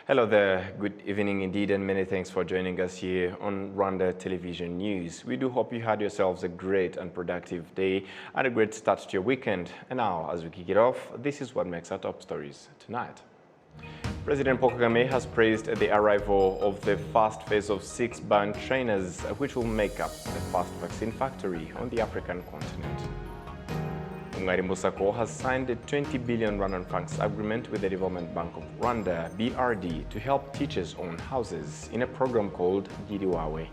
Hello there, good evening indeed, and many thanks for joining us here on Rwanda Television News. We do hope you had yourselves a great and productive day and a great start to your weekend. And now, as we kick it off, this is what makes our top stories tonight. President Paul Kagame has praised the arrival of the first phase of 6 band trainers, which will make up the first vaccine factory on the African continent. Ngari Musako has signed a 20 billion Rwandan francs agreement with the Development Bank of Rwanda, BRD, to help teachers own houses in a program called Giriwawe.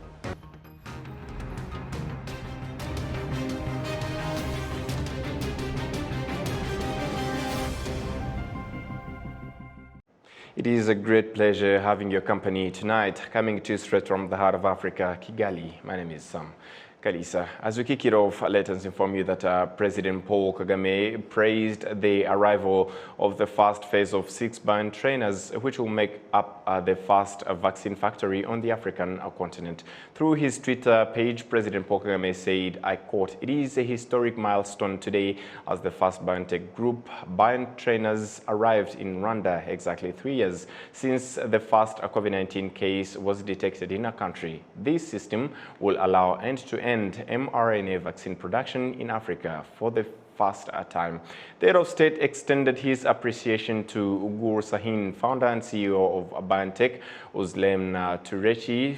It is a great pleasure having your company tonight, coming to you straight from the heart of Africa, Kigali. My name is Sam Kalisa. As we kick it off, let us inform you that President Paul Kagame praised the arrival of the first phase of 6 band trainers, which will make up the first vaccine factory on the African continent. Through his Twitter page, President Paul Kagame said, I quote, "It is a historic milestone today as the first biotech group band trainers arrived in Rwanda exactly 3 years since the first COVID-19 case was detected in our country. This system will allow end-to-end mRNA vaccine production in Africa for the first time." The head of state extended his appreciation to Ugur Sahin, founder and CEO of BioNTech, Uzlem Turechi,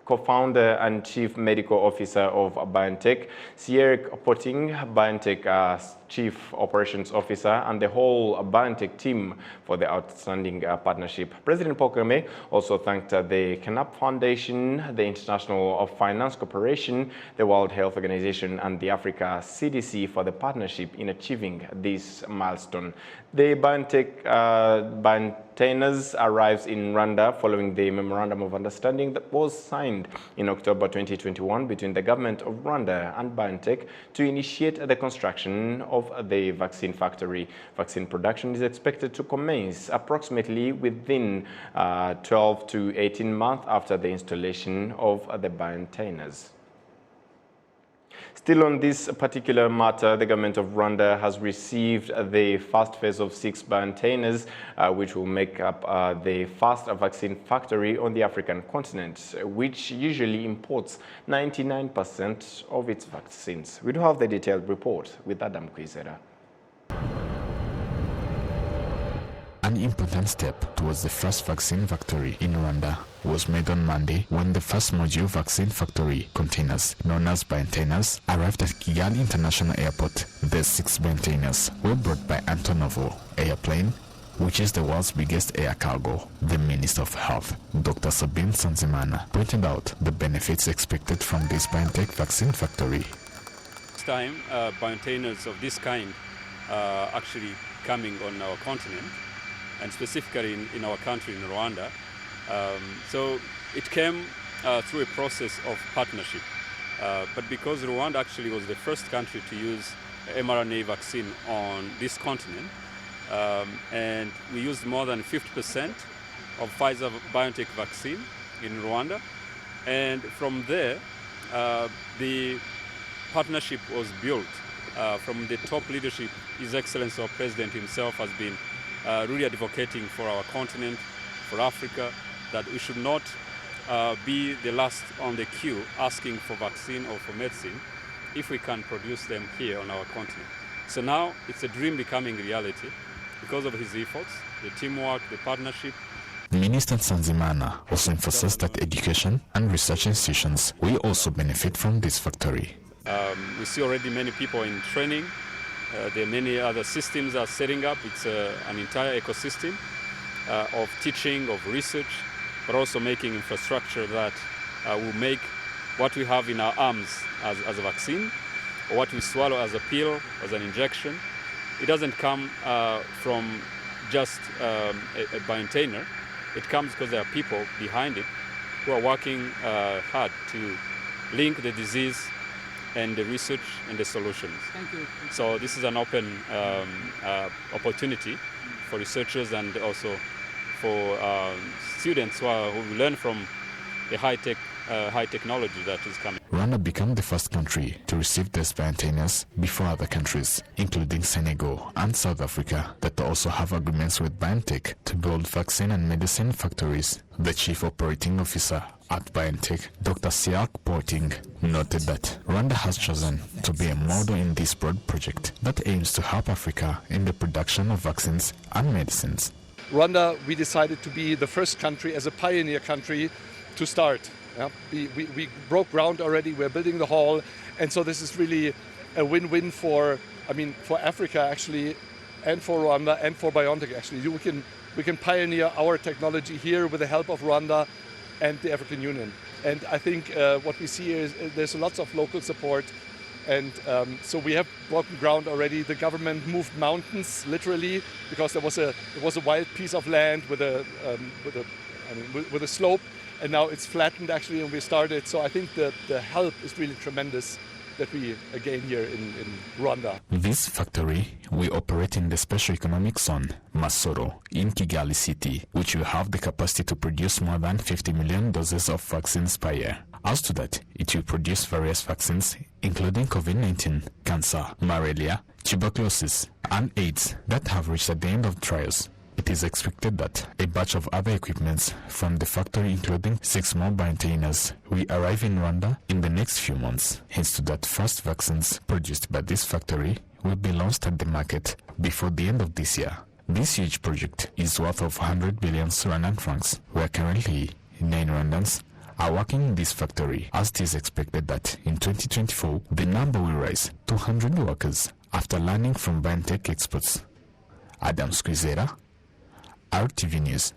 co-founder and chief medical officer of BioNTech, Sierra Potting, BioNTech chief operations officer, and the whole BioNTech team for the outstanding partnership. President Paul Kagame also thanked the Canap Foundation, the International Finance Corporation, the World Health Organization, and the Africa CDC for the partnership in achieving this milestone. The BioNTech maintainers arrives in Rwanda following the Memorandum of Understanding that was signed in October 2021 between the government of Rwanda and BioNTech to initiate the construction of the vaccine factory. Vaccine production is expected to commence approximately within 12 to 18 months after the installation of the maintainers. Still on this particular matter, the government of Rwanda has received the first phase of 6 maintainers, which will make up the first vaccine factory on the African continent, which usually imports 99% of its vaccines. We do have the detailed report with Adam Kwizera. An important step towards the first vaccine factory in Rwanda was made on Monday when the first module vaccine factory containers, known as BioNTech, arrived at Kigali International Airport. The 6 BioNTech were brought by Antonovo airplane, which is the world's biggest air cargo. The Minister of Health, Dr. Sabin Nsanzimana, pointed out the benefits expected from this BioNTech vaccine factory. This time, BioNTech of this kind are actually coming on our continent, and specifically in our country, in Rwanda. So it came through a process of partnership. But because Rwanda actually was the first country to use mRNA vaccine on this continent, and we used more than 50% of Pfizer-BioNTech vaccine in Rwanda. And from there, the partnership was built from the top leadership. His Excellency, our President himself, has been really advocating for our continent, for Africa, that we should not be the last on the queue asking for vaccine or for medicine if we can produce them here on our continent. So now it's a dream becoming reality because of his efforts, the teamwork, the partnership. Minister Nsanzimana also emphasized that education and research institutions will also benefit from this factory. We see already many people in training. There are many other systems that are setting up. It's an entire ecosystem of teaching, of research, but also making infrastructure that will make what we have in our arms as a vaccine, or what we swallow as a pill, as an injection. It doesn't come from just a maintainer. It comes because there are people behind it who are working hard to link the disease and the research and the solutions. Thank you. So this is an open opportunity for researchers and also for students who learn from the high-tech high technology that is coming. Rwanda became the first country to receive these BioNTech before other countries, including Senegal and South Africa, that also have agreements with BioNTech to build vaccine and medicine factories. The chief operating officer at BioNTech, Dr. Siak Porting, noted that Rwanda has chosen to be a model in this broad project that aims to help Africa in the production of vaccines and medicines. Rwanda, we decided to be the first country, as a pioneer country, to start. Yeah? We broke ground already, we're building the hall, and so this is really a win-win for Africa actually, and for Rwanda and for BioNTech actually. We can pioneer our technology here with the help of Rwanda and the African Union. And I think what we see is there's lots of local support, and so we have broken ground already. The government moved mountains literally, because it was a wild piece of land with a slope, and now it's flattened actually, and we started. So I think the help is really tremendous that we gain here in Rwanda. This factory will operate in the Special Economic Zone, Masoro, in Kigali City, which will have the capacity to produce more than 50 million doses of vaccines per year. As to that, it will produce various vaccines, including COVID-19, cancer, malaria, tuberculosis, and AIDS that have reached the end of trials. It is expected that a batch of other equipments from the factory, including 6 more BioNTech, will arrive in Rwanda in the next few months. Hence to that, first vaccines produced by this factory will be launched at the market before the end of this year. This huge project is worth of 100 billion Rwandan francs, where currently 9 Rwandans are working in this factory, as it is expected that in 2024 the number will rise to 100 workers after learning from BioNTech experts. Adams Kwizera, RTV News.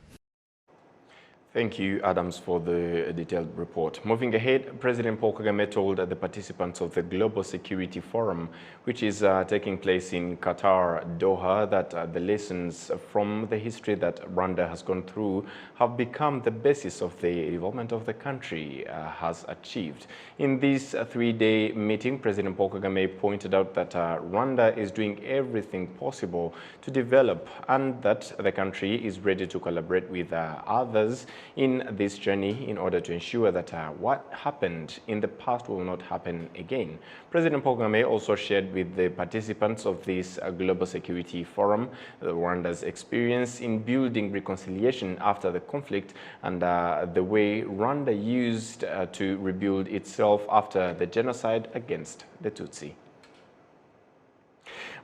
Thank you, Adams, for the detailed report. Moving ahead, President Paul Kagame told the participants of the Global Security Forum, which is taking place in Qatar, Doha, that the lessons from the history that Rwanda has gone through have become the basis of the development of the country has achieved. In this 3-day meeting, President Paul Kagame pointed out that Rwanda is doing everything possible to develop, and that the country is ready to collaborate with others in this journey in order to ensure that what happened in the past will not happen again. President Paul Kagame also shared with the participants of this Global Security Forum Rwanda's experience in building reconciliation after the conflict, and the way Rwanda used to rebuild itself after the genocide against the Tutsi.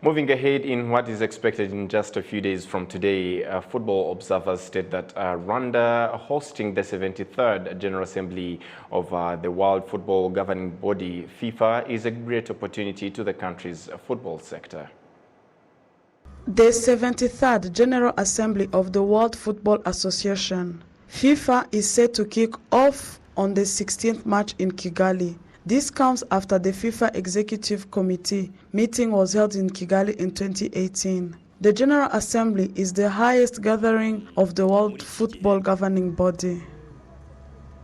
Moving ahead, in what is expected in just a few days from today, football observers state that Rwanda hosting the 73rd General Assembly of the World Football Governing Body, FIFA, is a great opportunity to the country's football sector. The 73rd General Assembly of the World Football Association, FIFA, is set to kick off on the 16th March in Kigali. This comes after the FIFA Executive Committee meeting was held in Kigali in 2018. The General Assembly is the highest gathering of the World Football Governing Body.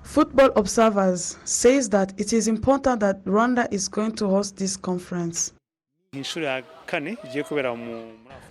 Football observers say that it is important that Rwanda is going to host this conference.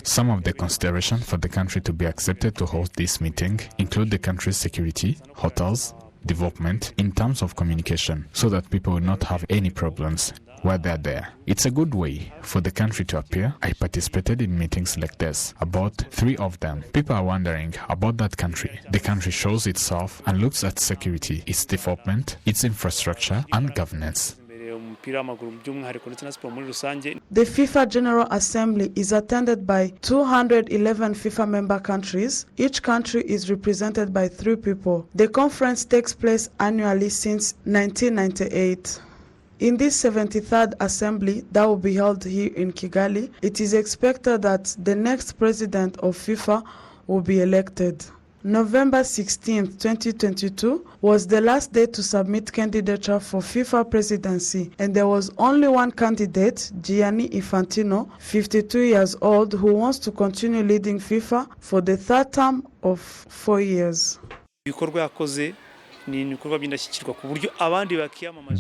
Some of the considerations for the country to be accepted to host this meeting include the country's security, hotels, development in terms of communication, so that people will not have any problems while they're there. It's a good way for the country to appear. I participated in meetings like this, about 3 of them. People are wondering about that country. The country shows itself and looks at security, its development, its infrastructure and governance. The FIFA General Assembly is attended by 211 FIFA member countries. Each country is represented by 3 people. The conference takes place annually since 1998. In this 73rd Assembly that will be held here in Kigali, it is expected that the next president of FIFA will be elected. November 16, 2022 was the last day to submit candidature for FIFA presidency, and there was only one candidate, Gianni Infantino, 52 years old, who wants to continue leading FIFA for the 3rd term of 4 years. The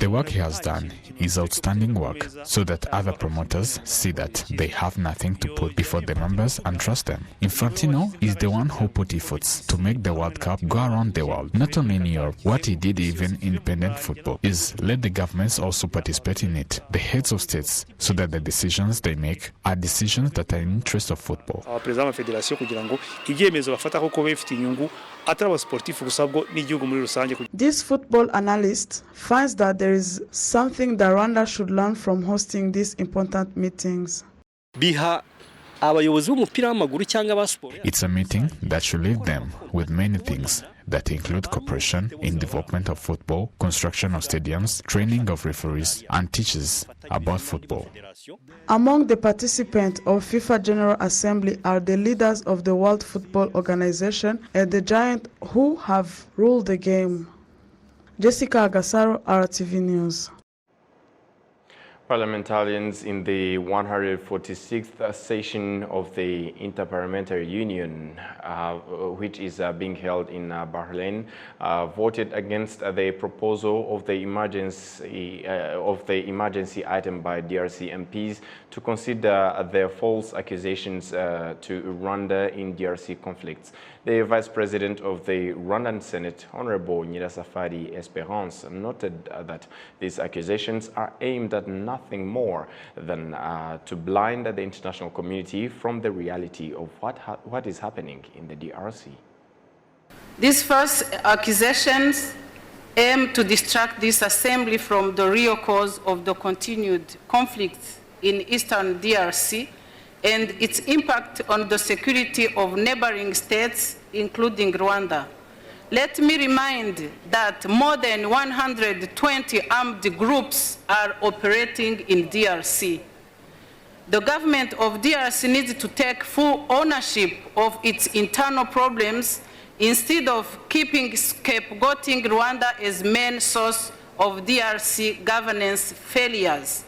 work he has done is outstanding work, so that other promoters see that they have nothing to put before the members and trust them. Infantino is the one who put efforts to make the World Cup go around the world, not only in Europe. What he did, even independent football, is let the governments also participate in it, the heads of states, so that the decisions they make are decisions that are in interest of football. This football analyst finds that there is something that Rwanda should learn from hosting these important meetings. It's a meeting that should leave them with many things that include cooperation in development of football, construction of stadiums, training of referees, and teachers about football. Among the participants of FIFA General Assembly are the leaders of the World Football Organization and the giants who have ruled the game. Jessica Agasaro, RwandaTV News. Parliamentarians in the 146th session of the Interparliamentary Union, which is being held in Bahrain, voted against the proposal of the emergency item by DRC MPs to consider their false accusations to Rwanda in DRC conflicts. The Vice President of the Rwandan Senate, Honorable Nyirasafari Esperance, noted that these accusations are aimed at nothing more than to blind the international community from the reality of what is happening in the DRC. These false accusations aim to distract this assembly from the real cause of the continued conflicts in eastern DRC and its impact on the security of neighboring states, including Rwanda. Let me remind that more than 120 armed groups are operating in DRC. The government of DRC needs to take full ownership of its internal problems instead of keeping scapegoating Rwanda as main source of DRC governance failures.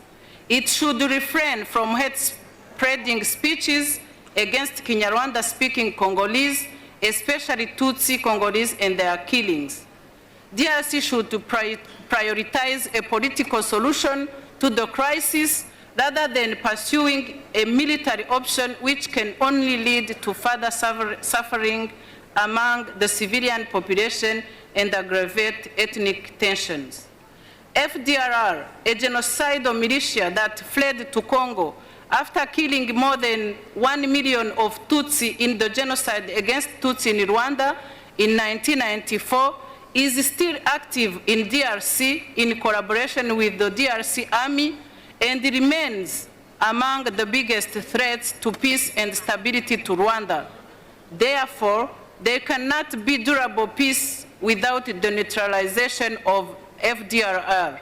It should refrain from hate-spreading speeches against Kinyarwanda-speaking Congolese, especially Tutsi Congolese and their killings. DRC should prioritize a political solution to the crisis rather than pursuing a military option which can only lead to further suffering among the civilian population and aggravate ethnic tensions. FDLR, a genocidal militia that fled to Congo after killing more than 1 million of Tutsi in the genocide against Tutsi in Rwanda in 1994, is still active in DRC in collaboration with the DRC Army and remains among the biggest threats to peace and stability to Rwanda. Therefore, there cannot be durable peace without the neutralization of FDLR.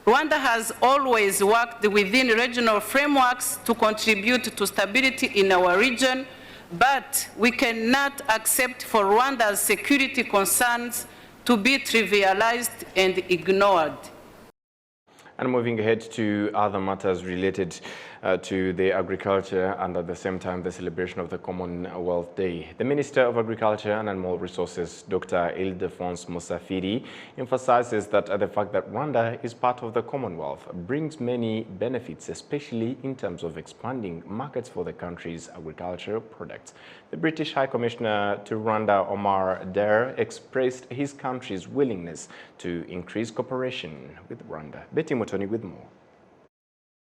Rwanda has always worked within regional frameworks to contribute to stability in our region, but we cannot accept for Rwanda's security concerns to be trivialized and ignored. And moving ahead to other matters related to the agriculture and at the same time the celebration of the Commonwealth Day. The Minister of Agriculture and Animal Resources, Dr. Ildefonse Musafiri, emphasizes that the fact that Rwanda is part of the Commonwealth brings many benefits, especially in terms of expanding markets for the country's agricultural products. The British High Commissioner to Rwanda, Omar Dare, expressed his country's willingness to increase cooperation with Rwanda. Betty Motoni with more.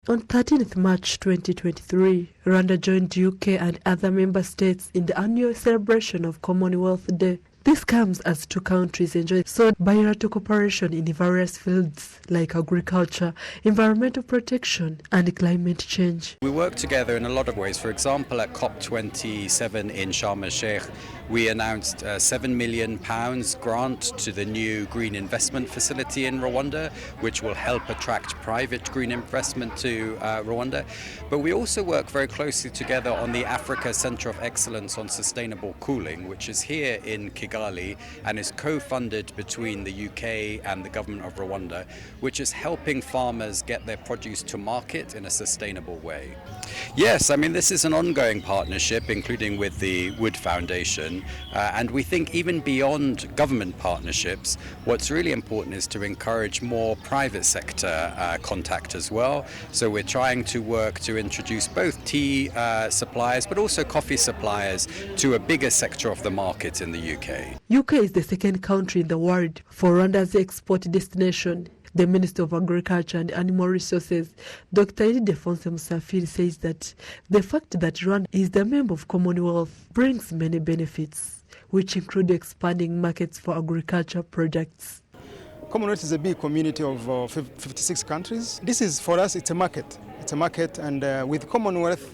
On 13th March 2023, Rwanda joined UK and other member states in the annual celebration of Commonwealth Day. This comes as two countries enjoy bilateral cooperation in various fields like agriculture, environmental protection, and climate change. We work together in a lot of ways. For example, at COP27 in Sharm el-Sheikh, we announced a £7 million grant to the new green investment facility in Rwanda, which will help attract private green investment to Rwanda. But we also work very closely together on the Africa Centre of Excellence on Sustainable Cooling, which is here in Kigali. Kigali and is co-funded between the UK and the government of Rwanda, which is helping farmers get their produce to market in a sustainable way. Yes, I mean, this is an ongoing partnership, including with the Wood Foundation, and we think even beyond government partnerships, what's really important is to encourage more private sector contact as well. So we're trying to work to introduce both tea suppliers but also coffee suppliers to a bigger sector of the market in the UK. UK is the second country in the world for Rwanda's export destination. The Minister of Agriculture and Animal Resources, Dr. Ildefonse Musafiri, says that the fact that Rwanda is the member of Commonwealth brings many benefits, which include expanding markets for agriculture products. Commonwealth is a big community of 56 countries. This is, for us, it's a market. It's a market, and with Commonwealth,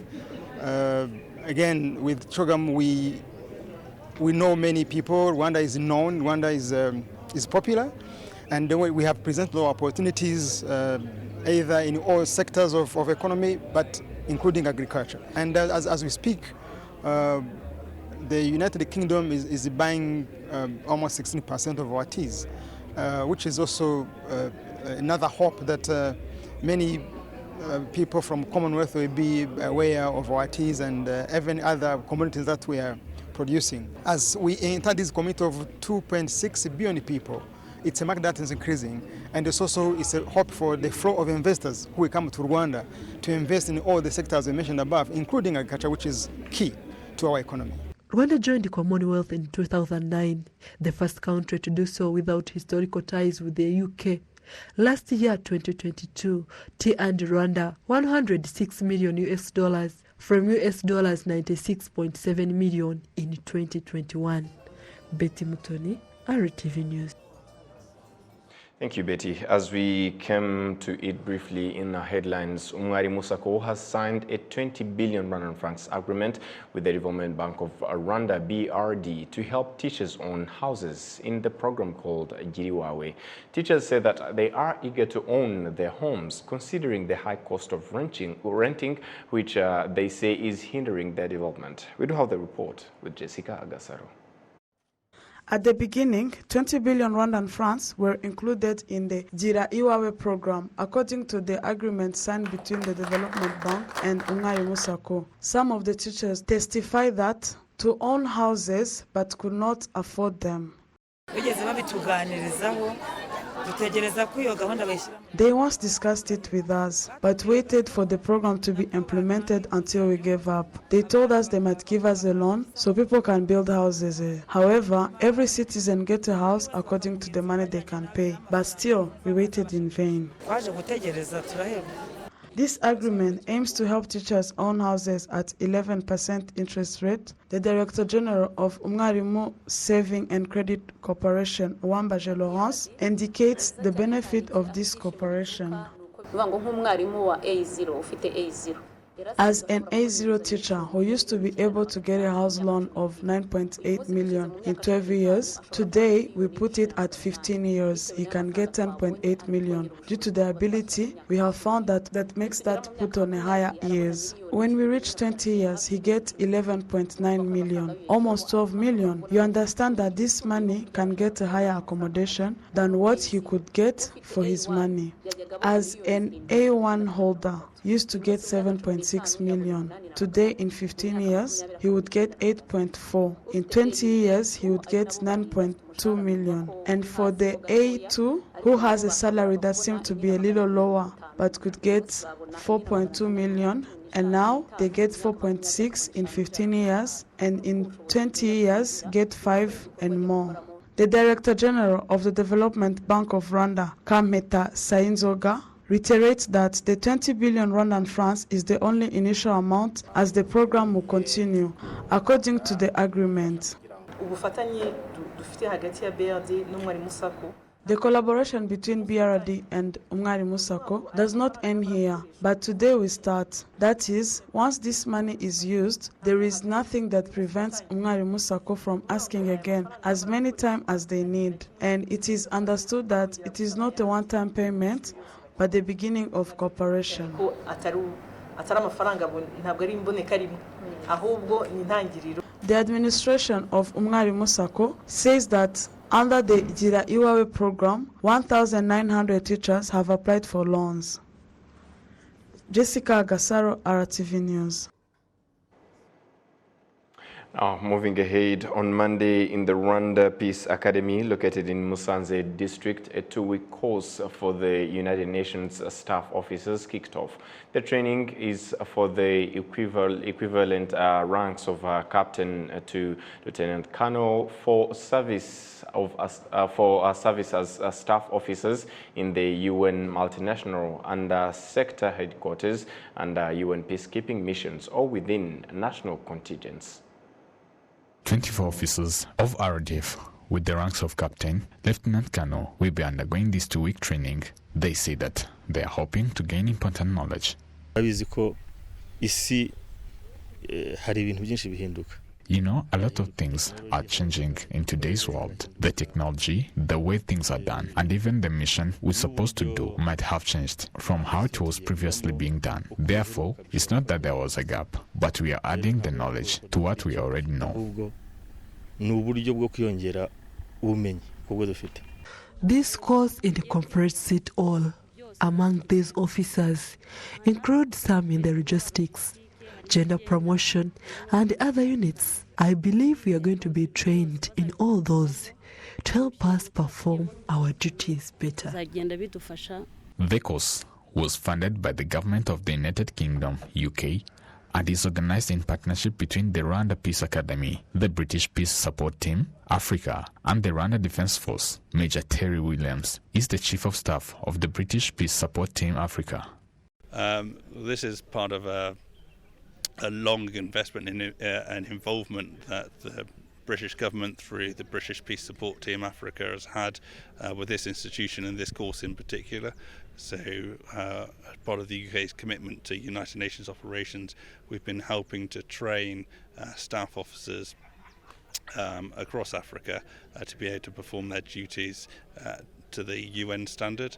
again, with CHOGM, we know many people. Rwanda is known. Rwanda is popular. And we have presented our opportunities either in all sectors of economy, but including agriculture. And as we speak, the United Kingdom is buying almost 16% of our teas, which is also another hope that many people from Commonwealth will be aware of our teas and even other commodities that we are producing. As we enter this community of 2.6 billion people, it's a market that is increasing, and it's a hope for the flow of investors who will come to Rwanda to invest in all the sectors we mentioned above, including agriculture, which is key to our economy. Rwanda joined the Commonwealth in 2009, the first country to do so without historical ties with the UK. Last year, 2022, tea earned Rwanda $106 million from $96.7 million in 2021. Betty Mutoni, RTV News. Thank you, Betty. As we came to it briefly in our headlines, Umwari Musako has signed a 20 billion Rwandan francs agreement with the Development Bank of Rwanda, BRD, to help teachers own houses in the program called Giriwawe. Teachers say that they are eager to own their homes, considering the high cost of renting, which they say is hindering their development. We do have the report with Jessica Agasaro. At the beginning, 20 billion Rwandan francs were included in the Giriwawe program, according to the agreement signed between the Development Bank and Umwari Musako. Some of the teachers testify that to own houses but could not afford them. They once discussed it with us, but waited for the program to be implemented until we gave up. They told us they might give us a loan so people can build houses. However, every citizen gets a house according to the money they can pay. But still, we waited in vain. This agreement aims to help teachers own houses at 11% interest rate. The Director General of Umwarimu Saving and Credit Corporation, Wambaje Laurence, indicates the benefit of this cooperation. As an A0 teacher who used to be able to get a house loan of 9.8 million in 12 years, today we put it at 15 years. He can get 10.8 million. Due to the ability, we have found that makes that put on a higher years. When we reach 20 years, he gets 11.9 million, almost 12 million. You understand that this money can get a higher accommodation than what he could get for his money. As an A1 holder, used to get 7.6 million. Today, in 15 years, he would get 8.4. In 20 years, he would get 9.2 million. And for the A2, who has a salary that seemed to be a little lower, but could get 4.2 million, and now they get 4.6 in 15 years, and in 20 years, get 5 and more. The Director General of the Development Bank of Rwanda, Kameta Sainzoga, reiterates that the 20 billion Rwandan francs is the only initial amount, as the program will continue, according to the agreement. The collaboration between BRD and Umwari Musako does not end here, but today we start. That is, once this money is used, there is nothing that prevents Umwari Musako from asking again as many times as they need. And it is understood that it is not a one-time payment, but the beginning of cooperation. The The administration of Umwarimu Sacco says that under the Gira Iwawe program, 1,900 teachers have applied for loans. Jessica Gasaro, RTV News. Now, moving ahead, on Monday in the Rwanda Peace Academy located in Musanze district, a 2-week course for the United Nations staff officers kicked off. The training is for the equivalent ranks of captain to lieutenant colonel for service as staff officers in the UN multinational and sector headquarters and UN peacekeeping missions or within national contingents. 24 officers of RDF with the ranks of captain, lieutenant colonel will be undergoing this 2-week training. They say that they are hoping to gain important knowledge. You know, a lot of things are changing in today's world. The technology, the way things are done, and even the mission we're supposed to do might have changed from how it was previously being done. Therefore, it's not that there was a gap, but we are adding the knowledge to what we already know. This course incorporates it all. Among these officers include some in the logistics, gender promotion, and other units. I believe we are going to be trained in all those to help us perform our duties better. The course was funded by the government of the United Kingdom, UK, and is organized in partnership between the Rwanda Peace Academy, the British Peace Support Team, Africa, and the Rwanda Defense Force. Major Terry Williams is the Chief of Staff of the British Peace Support Team, Africa. This is part of a long investment and involvement that the British government through the British Peace Support Team Africa has had with this institution and this course in particular. So as part of the UK's commitment to United Nations operations, we've been helping to train staff officers across Africa to be able to perform their duties to the UN standard.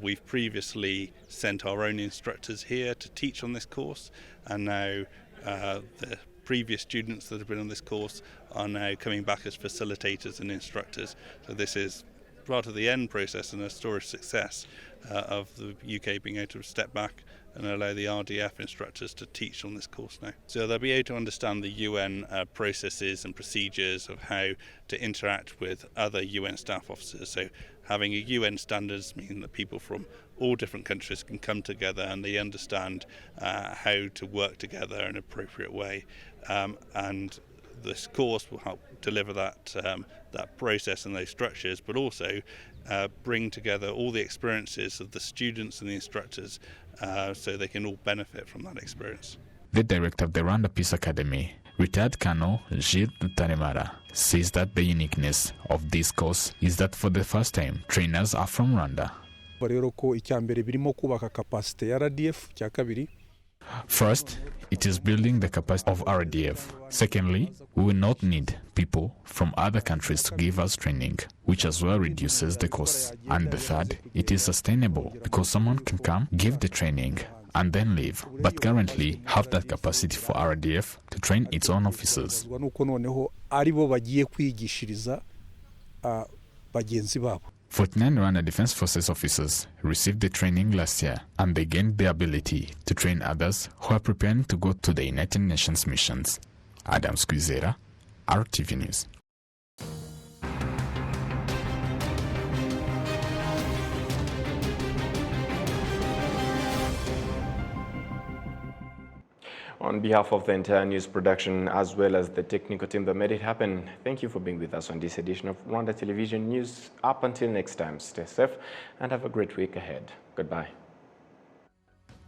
We've previously sent our own instructors here to teach on this course, and now the previous students that have been on this course are now coming back as facilitators and instructors. So this is part of the end process and a story of success of the UK being able to step back and allow the RDF instructors to teach on this course now. So they'll be able to understand the UN processes and procedures of how to interact with other UN staff officers. So having a UN standards mean that people from all different countries can come together and they understand how to work together in an appropriate way. And this course will help deliver that process and those structures, but also bring together all the experiences of the students and the instructors so they can all benefit from that experience. The director of the Rwanda Peace Academy, retired Colonel Gilles Taremara, says that the uniqueness of this course is that for the first time, trainers are from Rwanda. First, it is building the capacity of RDF. Secondly, we will not need people from other countries to give us training, which as well reduces the costs. And the third, it is sustainable because someone can come, give the training, and then leave, but currently have that capacity for RDF to train its own officers. 49 Rwanda Defense Forces officers received the training last year, and they gained the ability to train others who are preparing to go to the United Nations missions. Adam Squizera, RTV News. On behalf of the entire news production as well as the technical team that made it happen, thank you for being with us on this edition of Rwanda Television News. Up until next time, stay safe and have a great week ahead. Goodbye.